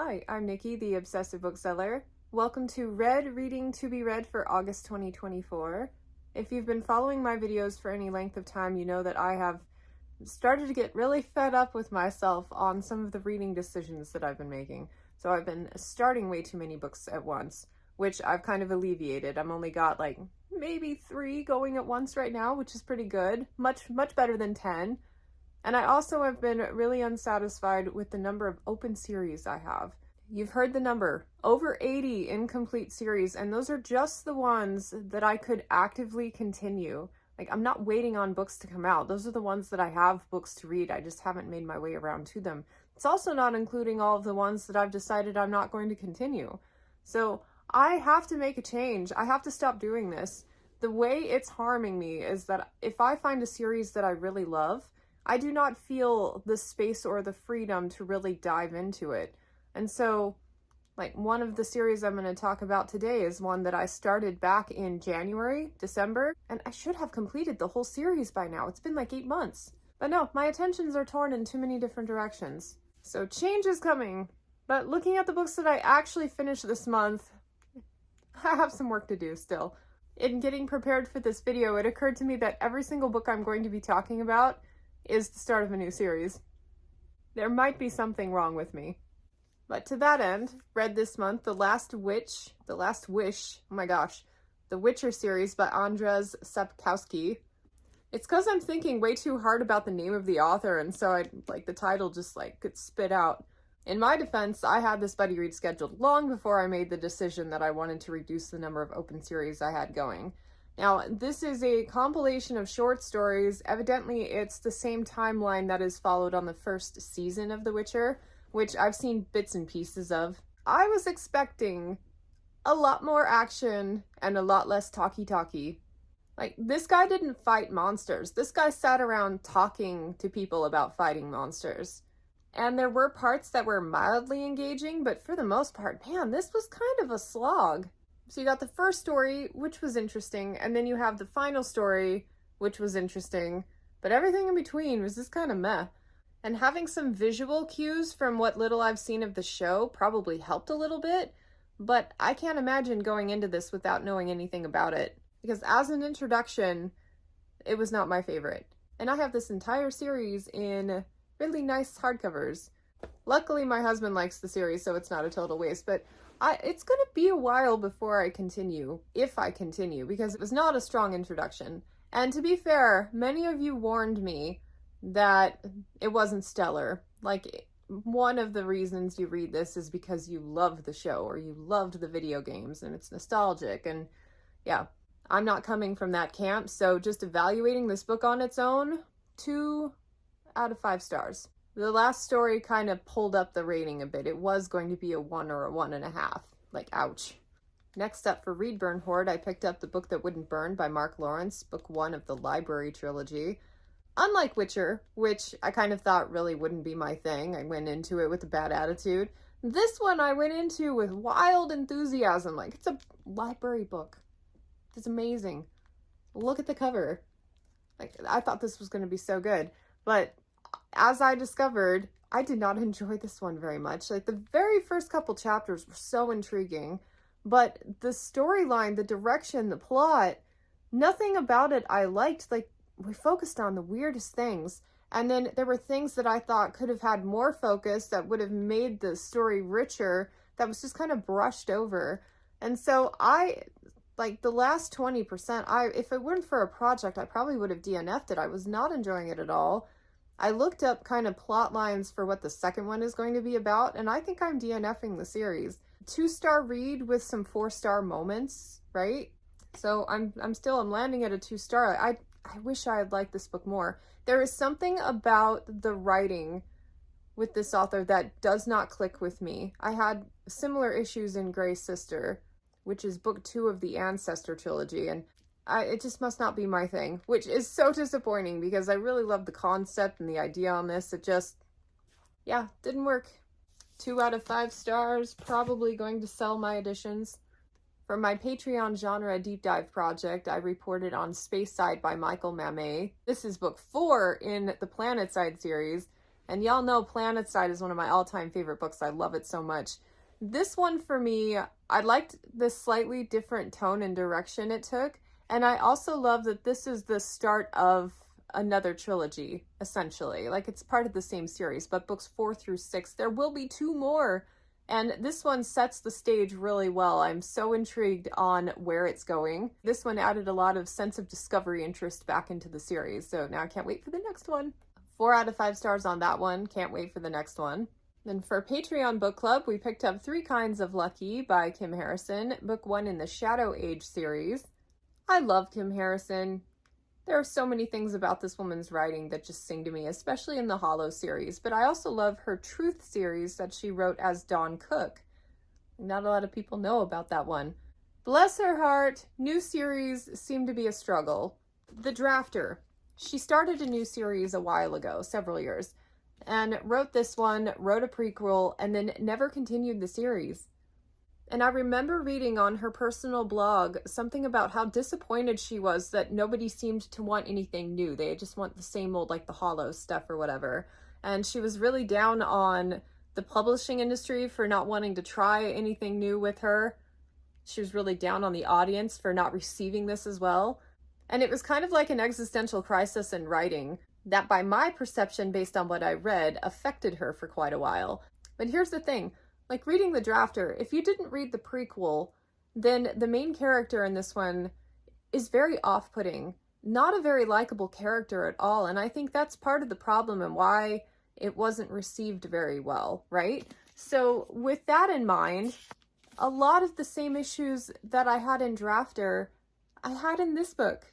Hi, I'm Nikki, the Obsessive Bookseller. Welcome to Read Reading to be Read for August 2024. If you've been following my videos for any length of time, you know that I have started to get really fed up with myself on some of the reading decisions that I've been making. So I've been starting way too many books at once, which I've kind of alleviated. I've only got like maybe 3 going at once right now, which is pretty good. Much better than 10. And I also have been really unsatisfied with the number of open series I have. You've heard the number, over 80 incomplete series, and those are just the ones that I could actively continue. Like, I'm not waiting on books to come out. Those are the ones that I have books to read. I just haven't made my way around to them. It's also not including all of the ones that I've decided I'm not going to continue. So I have to make a change. I have to stop doing this. The way it's harming me is that if I find a series that I really love, I do not feel the space or the freedom to really dive into it. And so, like, one of the series I'm going to talk about today is one that I started back in January, December, and I should have completed the whole series by now. It's been like 8 months. But no, my attentions are torn in too many different directions. So change is coming. But looking at the books that I actually finished this month, I have some work to do still. In getting prepared for this video, it occurred to me that every single book I'm going to be talking about is the start of a new series. There might be something wrong with me. But to that end, read this month The Last Wish, oh my gosh, the Witcher series by Andrzej Sapkowski. It's because I'm thinking way too hard about the name of the author, and so the title just could spit out. In my defense, I had this buddy read scheduled long before I made the decision that I wanted to reduce the number of open series I had going. Now, this is a compilation of short stories. Evidently, it's the same timeline that is followed on the first season of The Witcher, which I've seen bits and pieces of. I was expecting a lot more action and a lot less talky-talky. Like, this guy didn't fight monsters. This guy sat around talking to people about fighting monsters. And there were parts that were mildly engaging, but for the most part, man, this was kind of a slog. So you got the first story, which was interesting, and then you have the final story, which was interesting, but everything in between was just kind of meh. And having some visual cues from what little I've seen of the show probably helped a little bit, but I can't imagine going into this without knowing anything about it, because as an introduction, it was not my favorite. And I have this entire series in really nice hardcovers. Luckily, my husband likes the series, so it's not a total waste, but it's going to be a while before I continue, if I continue, because it was not a strong introduction. And to be fair, many of you warned me that it wasn't stellar. Like, one of the reasons you read this is because you love the show or you loved the video games and it's nostalgic. And yeah, I'm not coming from that camp, so just evaluating this book on its own, 2 out of 5 stars. The last story kind of pulled up the rating a bit. It was going to be a 1 or a 1.5. Like, ouch. Next up for Read Burn Horde, I picked up The Book That Wouldn't Burn by Mark Lawrence, book 1 of the Library trilogy. Unlike Witcher, which I kind of thought really wouldn't be my thing, I went into it with a bad attitude. This one I went into with wild enthusiasm. Like, it's a library book. It's amazing. Look at the cover. Like, I thought this was going to be so good. But as I discovered, I did not enjoy this one very much. Like, the very first couple chapters were so intriguing, but the storyline, the direction, the plot, nothing about it I liked. Like, we focused on the weirdest things, and then there were things that I thought could have had more focus that would have made the story richer that was just kind of brushed over. And so the last 20%, if it weren't for a project, I probably would have DNF'd it. I was not enjoying it at all. I looked up kind of plot lines for what the second one is going to be about, and I think I'm DNFing the series. 2-star read with some 4-star moments, right? So I'm landing at a 2-star. I wish I had liked this book more. There is something about the writing with this author that does not click with me. I had similar issues in Grey's Sister, which is book 2 of the Ancestor trilogy, and it just must not be my thing, which is so disappointing because I really love the concept and the idea on this. It just, yeah, didn't work. 2 out of 5 stars, probably going to sell my editions. For my Patreon genre deep dive project, I reported on Spaceside by Michael Mamet. This is book 4 in the Planetside series, And y'all know Planetside is one of my all-time favorite books. I love it so much. This one for me, I liked the slightly different tone and direction it took. And I also love that this is the start of another trilogy, essentially. Like, it's part of the same series, but books 4 through 6, there will be 2 more. And this one sets the stage really well. I'm so intrigued on where it's going. This one added a lot of sense of discovery interest back into the series. So now I can't wait for the next one. 4 out of 5 stars on that one. Can't wait for the next one. Then for Patreon Book Club, we picked up 3 Kinds of Lucky by Kim Harrison, book 1 in the Shadow Age series. I love Kim Harrison. There are so many things about this woman's writing that just sing to me, especially in the Hollow series, but I also love her Truth series that she wrote as Dawn Cook. Not a lot of people know about that one. Bless her heart, new series seem to be a struggle. The Drafter. She started a new series a while ago, several years, and wrote this one, wrote a prequel, and then never continued the series. And I remember reading on her personal blog something about how disappointed she was that nobody seemed to want anything new. They just want the same old, like the Hollow stuff or whatever. And she was really down on the publishing industry for not wanting to try anything new with her. She was really down on the audience for not receiving this as well. And it was kind of like an existential crisis in writing that, by my perception, based on what I read, affected her for quite a while. But here's the thing. Like, reading The Drafter, if you didn't read the prequel, then the main character in this one is very off-putting. Not a very likable character at all, and I think that's part of the problem and why it wasn't received very well, right? So with that in mind, a lot of the same issues that I had in Drafter, I had in this book.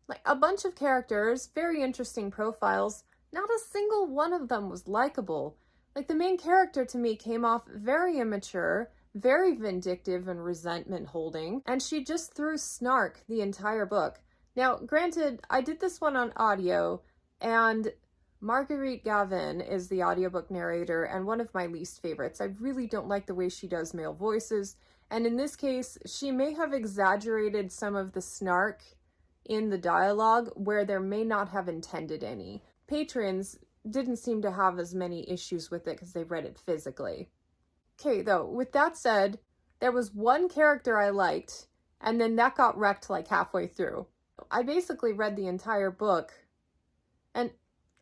Like, a bunch of characters, very interesting profiles, not a single one of them was likable. Like, the main character to me came off very immature, very vindictive and resentment holding, and she just threw snark the entire book. Now, granted, I did this one on audio, and Marguerite Gavin is the audiobook narrator and one of my least favorites. I really don't like the way she does male voices, and in this case, she may have exaggerated some of the snark in the dialogue where there may not have intended any. Patrons didn't seem to have as many issues with it because they read it physically. Okay, though, with that said, there was one character I liked, and then that got wrecked like halfway through. I basically read the entire book, and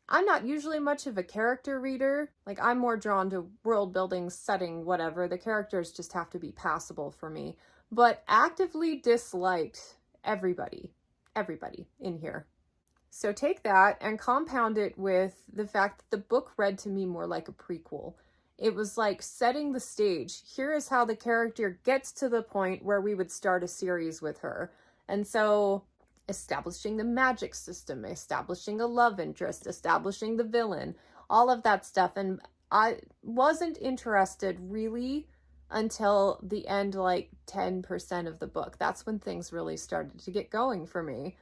I'm not usually much of a character reader. Like, I'm more drawn to world building, setting, whatever. The characters just have to be passable for me. But actively disliked everybody in here. So take that and compound it with the fact that the book read to me more like a prequel. It was like setting the stage. Here is how the character gets to the point where we would start a series with her. And so establishing the magic system, establishing a love interest, establishing the villain, all of that stuff. And I wasn't interested really until the end, like 10% of the book. That's when things really started to get going for me.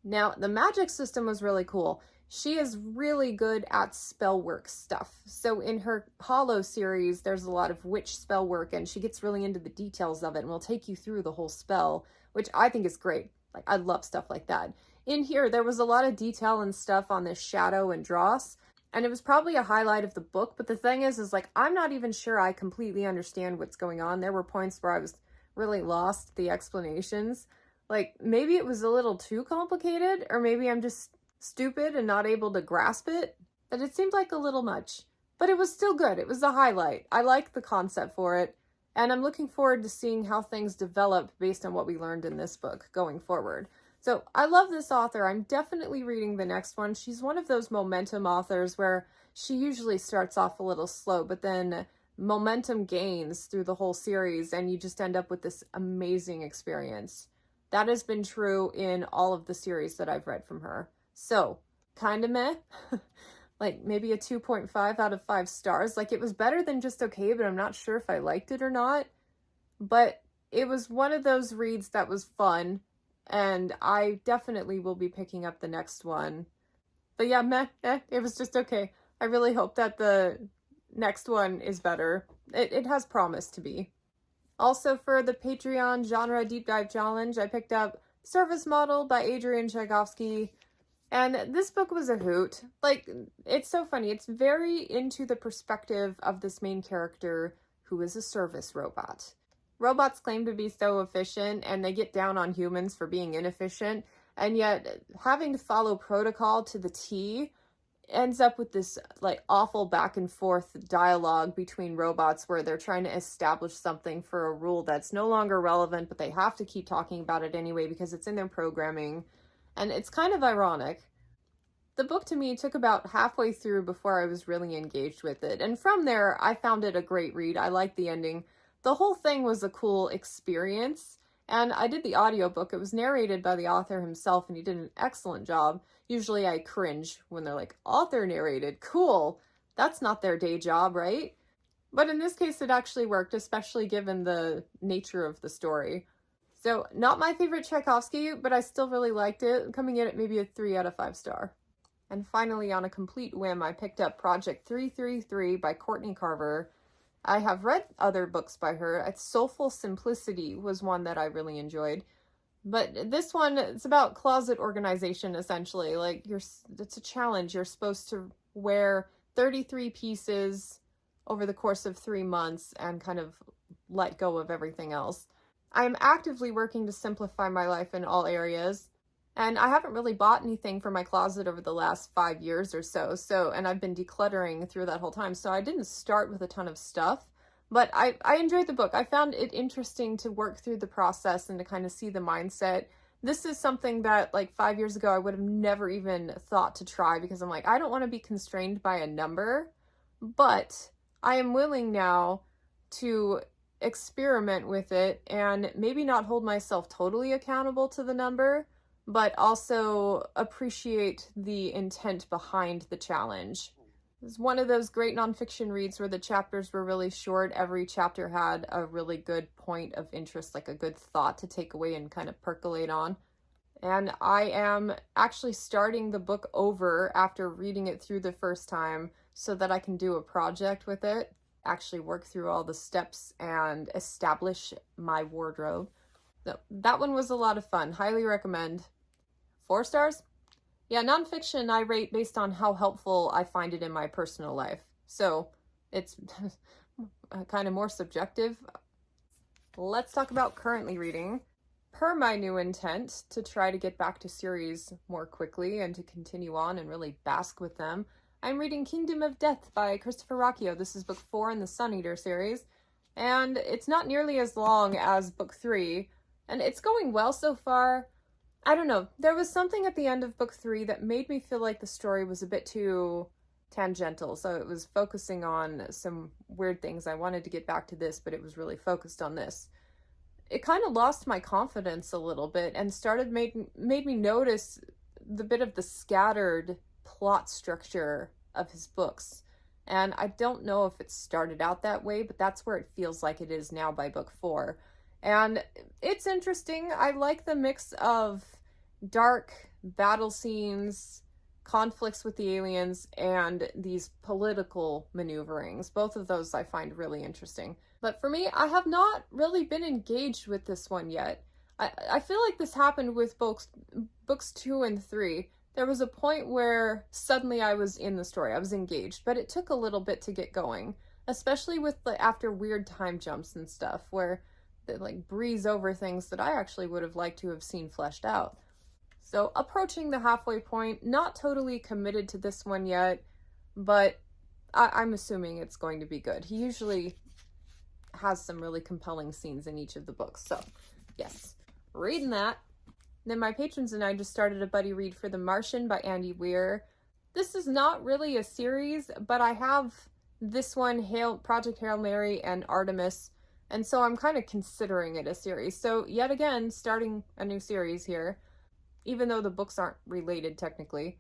Now, the magic system was really cool. She is really good at spell work stuff. So in her Hollow series, there's a lot of witch spell work, and she gets really into the details of it and will take you through the whole spell, which I think is great. Like, I love stuff like that. In here, there was a lot of detail and stuff on this Shadow and Dross, and it was probably a highlight of the book. But the thing is like, I'm not even sure I completely understand what's going on. There were points where I was really lost the explanations. Like, maybe it was a little too complicated, or maybe I'm just stupid and not able to grasp it, but it seemed like a little much. But it was still good. It was a highlight. I like the concept for it, and I'm looking forward to seeing how things develop based on what we learned in this book going forward. So I love this author. I'm definitely reading the next one. She's one of those momentum authors where she usually starts off a little slow, but then momentum gains through the whole series, and you just end up with this amazing experience. That has been true in all of the series that I've read from her. So, kind of meh. Like, maybe a 2.5 out of 5 stars. Like, it was better than just okay, but I'm not sure if I liked it or not. But it was one of those reads that was fun, and I definitely will be picking up the next one. But yeah, it was just okay. I really hope that the next one is better. It has promise to be. Also, for the Patreon Genre Deep Dive Challenge, I picked up Service Model by Adrian Tchaikovsky. And this book was a hoot. Like, it's so funny. It's very into the perspective of this main character who is a service robot. Robots claim to be so efficient, and they get down on humans for being inefficient, and yet having to follow protocol to the T ends up with this like awful back and forth dialogue between robots where they're trying to establish something for a rule that's no longer relevant, but they have to keep talking about it anyway because it's in their programming. And it's kind of ironic. The book to me took about halfway through before I was really engaged with it. And from there, I found it a great read. I liked the ending. The whole thing was a cool experience. And I did the audiobook. It was narrated by the author himself, and he did an excellent job. Usually I cringe when they're like, author narrated, cool. That's not their day job, right? But in this case, it actually worked, especially given the nature of the story. So, not my favorite Tchaikovsky, but I still really liked it, coming in at maybe a 3 out of 5 star. And finally, on a complete whim, I picked up Project 333 by Courtney Carver. I have read other books by her. Soulful Simplicity was one that I really enjoyed. But this one, it's about closet organization, essentially. Like, it's a challenge. You're supposed to wear 33 pieces over the course of 3 months and kind of let go of everything else. I am actively working to simplify my life in all areas, and I haven't really bought anything for my closet over the last 5 years or so, and I've been decluttering through that whole time, so I didn't start with a ton of stuff, but I enjoyed the book. I found it interesting to work through the process and to kind of see the mindset. This is something that, like, 5 years ago, I would have never even thought to try because I'm like, I don't want to be constrained by a number, but I am willing now to experiment with it and maybe not hold myself totally accountable to the number, but also appreciate the intent behind the challenge. It was one of those great nonfiction reads where the chapters were really short. Every chapter had a really good point of interest, like a good thought to take away and kind of percolate on. And I am actually starting the book over after reading it through the first time so that I can do a project with it, actually work through all the steps and establish my wardrobe. So that one was a lot of fun. Highly recommend. 4 stars? Yeah, nonfiction I rate based on how helpful I find it in my personal life. So it's kind of more subjective. Let's talk about currently reading. Per my new intent to try to get back to series more quickly and to continue on and really bask with them, I'm reading Kingdom of Death by Christopher Rocchio. This is book 4 in the Sun Eater series, and it's not nearly as long as book 3, and it's going well so far. I don't know, there was something at the end of book 3 that made me feel like the story was a bit too tangential, so it was focusing on some weird things. I wanted to get back to this, but it was really focused on this. It kind of lost my confidence a little bit and made me notice the bit of the scattered plot structure of his books. And I don't know if it started out that way, but that's where it feels like it is now by book 4. And it's interesting. I like the mix of dark battle scenes, conflicts with the aliens, and these political maneuverings. Both of those I find really interesting. But for me, I have not really been engaged with this one yet. I feel like this happened with books 2 and 3. There was a point where suddenly I was in the story. I was engaged, but it took a little bit to get going, especially with after weird time jumps and stuff where they like breeze over things that I actually would have liked to have seen fleshed out. So approaching the halfway point, not totally committed to this one yet, but I'm assuming it's going to be good. He usually has some really compelling scenes in each of the books. So yes, reading that. Then my patrons and I just started a buddy read for The Martian by Andy Weir. This is not really a series, but I have this one, Project Hail Mary and Artemis, and so I'm kind of considering it a series. So yet again, starting a new series here, even though the books aren't related technically.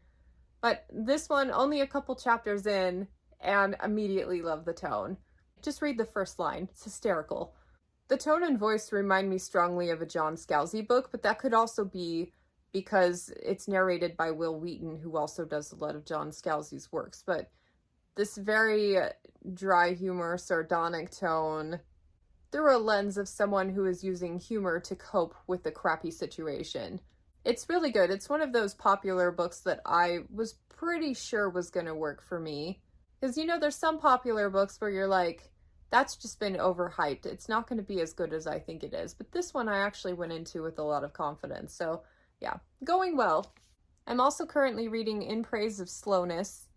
But this one, only a couple chapters in, and immediately love the tone. Just read the first line. It's hysterical. The tone and voice remind me strongly of a John Scalzi book, but that could also be because it's narrated by Will Wheaton, who also does a lot of John Scalzi's works. But this very dry humor, sardonic tone, through a lens of someone who is using humor to cope with the crappy situation. It's really good. It's one of those popular books that I was pretty sure was going to work for me. Because, you know, there's some popular books where you're like, that's just been overhyped. It's not going to be as good as I think it is. But this one I actually went into with a lot of confidence. So, yeah, going well. I'm also currently reading In Praise of Slowness.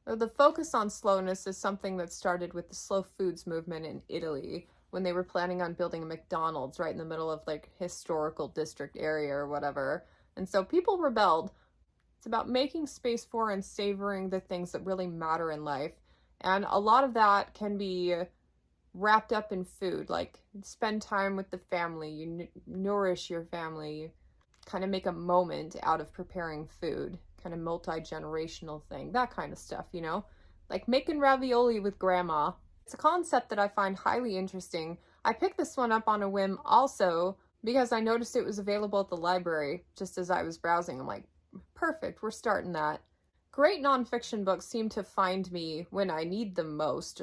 The focus on slowness is something that started with the slow foods movement in Italy when they were planning on building a McDonald's right in the middle of like historical district area or whatever. And so people rebelled. It's about making space for and savoring the things that really matter in life. And a lot of that can be wrapped up in food, like spend time with the family, you nourish your family, kind of make a moment out of preparing food. Kind of multi-generational thing, that kind of stuff, you know? Like making ravioli with grandma. It's a concept that I find highly interesting. I picked this one up on a whim also because I noticed it was available at the library just as I was browsing. I'm like, perfect, we're starting that. Great nonfiction books seem to find me when I need them most.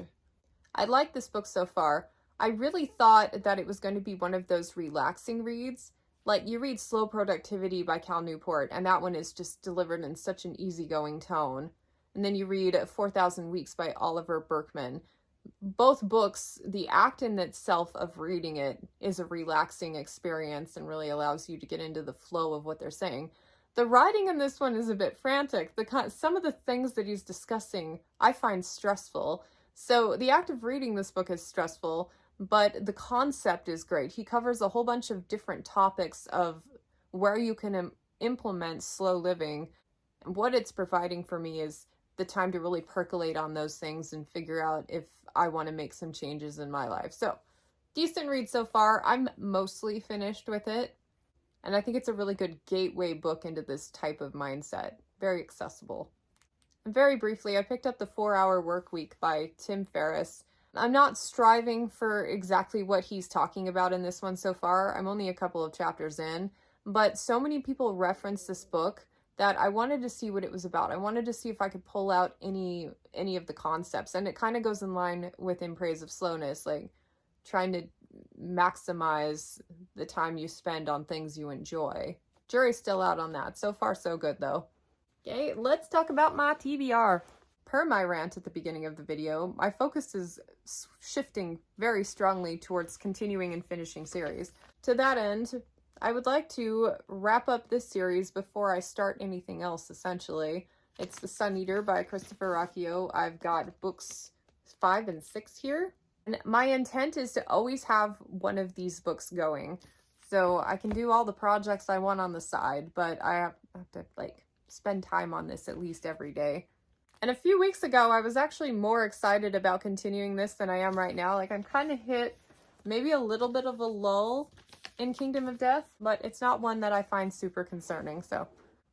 I like this book so far. I really thought that it was going to be one of those relaxing reads. Like, you read Slow Productivity by Cal Newport, and that one is just delivered in such an easygoing tone. And then you read 4,000 Weeks by Oliver Burkeman. Both books, the act in itself of reading it is a relaxing experience and really allows you to get into the flow of what they're saying. The writing in this one is a bit frantic. Some of the things that he's discussing I find stressful. So the act of reading this book is stressful, but the concept is great. He covers a whole bunch of different topics of where you can implement slow living. And what it's providing for me is the time to really percolate on those things and figure out if I want to make some changes in my life. So, decent read so far. I'm mostly finished with it. And I think it's a really good gateway book into this type of mindset. Very accessible. And very briefly, I picked up The 4-Hour Workweek by Tim Ferriss. I'm not striving for exactly what he's talking about in this one so far. I'm only a couple of chapters in, but so many people reference this book that I wanted to see what it was about. I wanted to see if I could pull out any of the concepts, and it kind of goes in line with In Praise of Slowness, like trying to maximize the time you spend on things you enjoy. Jury's still out on that. So far, so good, though. Okay, let's talk about my TBR. Per my rant at the beginning of the video, my focus is shifting very strongly towards continuing and finishing series. To that end, I would like to wrap up this series before I start anything else, essentially. It's The Sun Eater by Christopher Racchio. I've got books 5 and 6 here. And my intent is to always have one of these books going. So I can do all the projects I want on the side, but I have to, like, spend time on this at least every day. And a few weeks ago, I was actually more excited about continuing this than I am right now. Like, I'm kind of hit maybe a little bit of a lull in Kingdom of Death, but it's not one that I find super concerning. So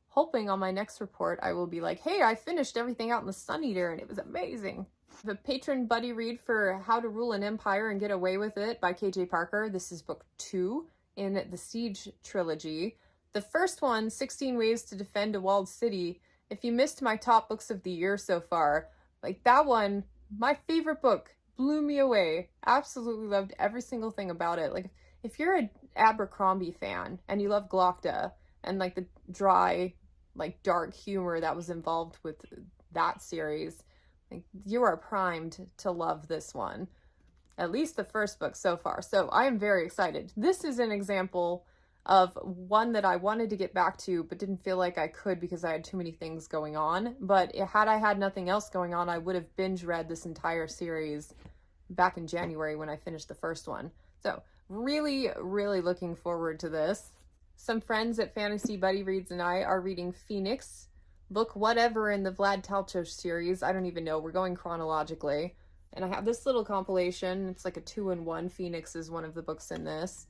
hoping on my next report, I will be like, hey, I finished everything out in The Sun Eater and it was amazing. The patron buddy read for How to Rule an Empire and Get Away with It by KJ Parker. This is book 2 in the Siege trilogy. The first one, 16 Ways to Defend a Walled City. If you missed my top books of the year so far, like that one, my favorite book, blew me away. Absolutely loved every single thing about it. Like, if you're an Abercrombie fan and you love Glocta and like the dry, like dark humor that was involved with that series, like you are primed to love this one. At least the first book so far. So I am very excited. This is an example of one that I wanted to get back to but didn't feel like I could because I had too many things going on. But had I had nothing else going on, I would have binge read this entire series back in January when I finished the first one. So really, really looking forward to this. Some friends at Fantasy Buddy Reads and I are reading Phoenix, book whatever in the Vlad Tolstoy series. I don't even know. We're going chronologically. And I have this little compilation. It's like a 2-in-1. Phoenix is one of the books in this.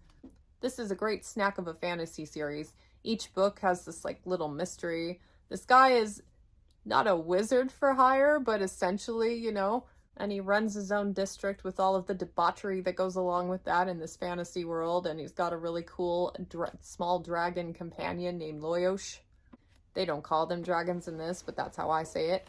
This is a great snack of a fantasy series. Each book has this like little mystery. This guy is not a wizard for hire, but essentially, you know, and he runs his own district with all of the debauchery that goes along with that in this fantasy world. And he's got a really cool small dragon companion named Loyosh. They don't call them dragons in this, but that's how I say it.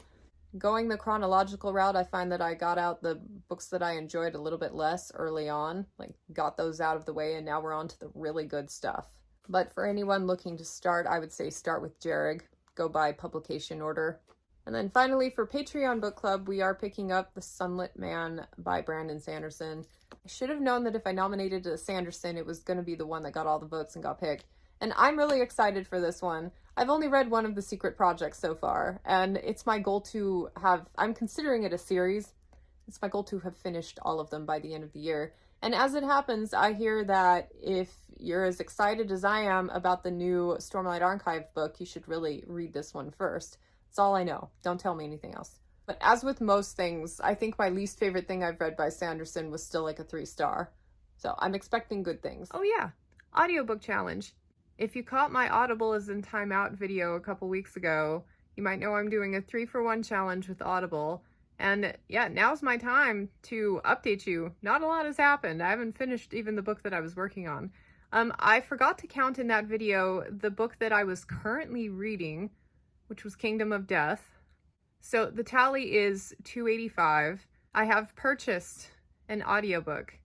Going the chronological route, I find that I got out the books that I enjoyed a little bit less early on, like got those out of the way, and now we're on to the really good stuff. But for anyone looking to start, I would say start with Jerrig. Go by publication order. And then finally, for Patreon Book Club, we are picking up The Sunlit Man by Brandon Sanderson. I should have known that if I nominated a Sanderson, it was going to be the one that got all the votes and got picked. And I'm really excited for this one. I've only read one of the Secret Projects so far, and it's my goal to have, I'm considering it a series. It's my goal to have finished all of them by the end of the year. And as it happens, I hear that if you're as excited as I am about the new Stormlight Archive book, you should really read this one first. That's all I know. Don't tell me anything else. But as with most things, I think my least favorite thing I've read by Sanderson was still like a 3-star. So I'm expecting good things. Oh yeah, audiobook challenge. If you caught my Audible is in timeout video a couple weeks ago, you might know I'm doing a 3-for-1 challenge with Audible. And yeah, now's my time to update you. Not a lot has happened. I haven't finished even the book that I was working on. I forgot to count in that video the book that I was currently reading, which was Kingdom of Death. So the tally is 285. I have purchased an audiobook.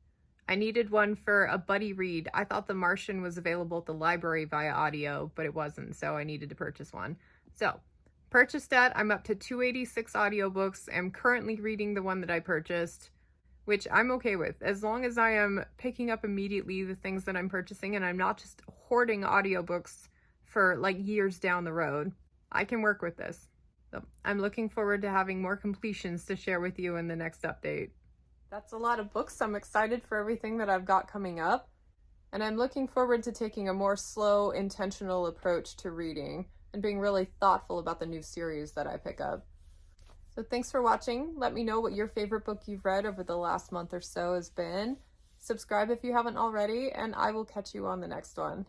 I needed one for a buddy read. I thought The Martian was available at the library via audio, but it wasn't, so I needed to purchase one. So, purchased that. I'm up to 286 audiobooks. I'm currently reading the one that I purchased, which I'm okay with, as long as I am picking up immediately the things that I'm purchasing and I'm not just hoarding audiobooks for like years down the road. I can work with this. So I'm looking forward to having more completions to share with you in the next update. That's a lot of books. I'm excited for everything that I've got coming up. And I'm looking forward to taking a more slow, intentional approach to reading and being really thoughtful about the new series that I pick up. So thanks for watching. Let me know what your favorite book you've read over the last month or so has been. Subscribe if you haven't already, and I will catch you on the next one.